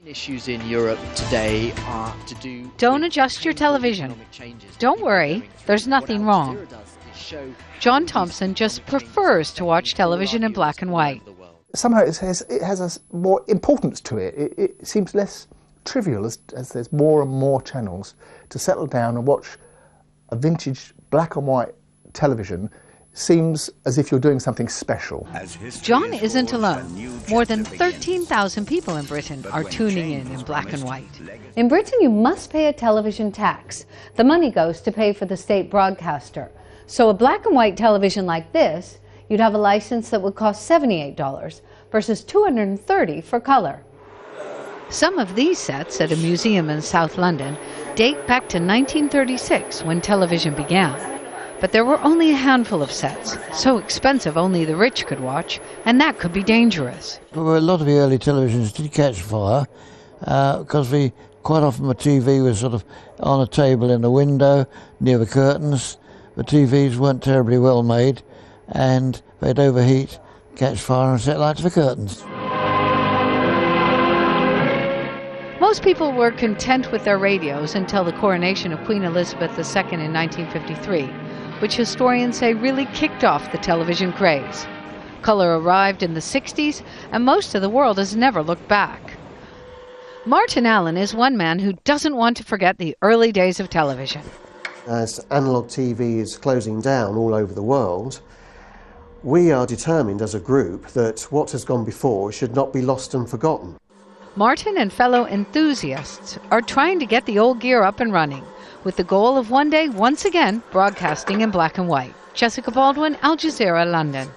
Issues in Europe today are to do. Don't adjust your television. Don't worry, there's nothing wrong. John Thompson just prefers to watch television in black and white. Somehow it has a more importance to it. It seems less trivial as there's more and more channels to settle down and watch a vintage black and white television. Seems as if you're doing something special. John isn't alone. More than 13,000 people in Britain are tuning in black and white. In Britain, you must pay a television tax. The money goes to pay for the state broadcaster. So a black and white television like this, you'd have a license that would cost $78 versus $230 for color. Some of these sets at a museum in South London date back to 1936 when television began. But there were only a handful of sets, so expensive only the rich could watch, and that could be dangerous. Well, a lot of the early televisions did catch fire, because quite often the TV was sort of on a table in the window, near the curtains. The TVs weren't terribly well made, and they'd overheat, catch fire and set light to the curtains. Most people were content with their radios until the coronation of Queen Elizabeth II in 1953, which historians say really kicked off the television craze. Color arrived in the 60s, and most of the world has never looked back. Martin Allen is one man who doesn't want to forget the early days of television. As analogue TV is closing down all over the world, we are determined as a group that what has gone before should not be lost and forgotten. Martin and fellow enthusiasts are trying to get the old gear up and running, with the goal of one day, once again, broadcasting in black and white. Jessica Baldwin, Al Jazeera, London.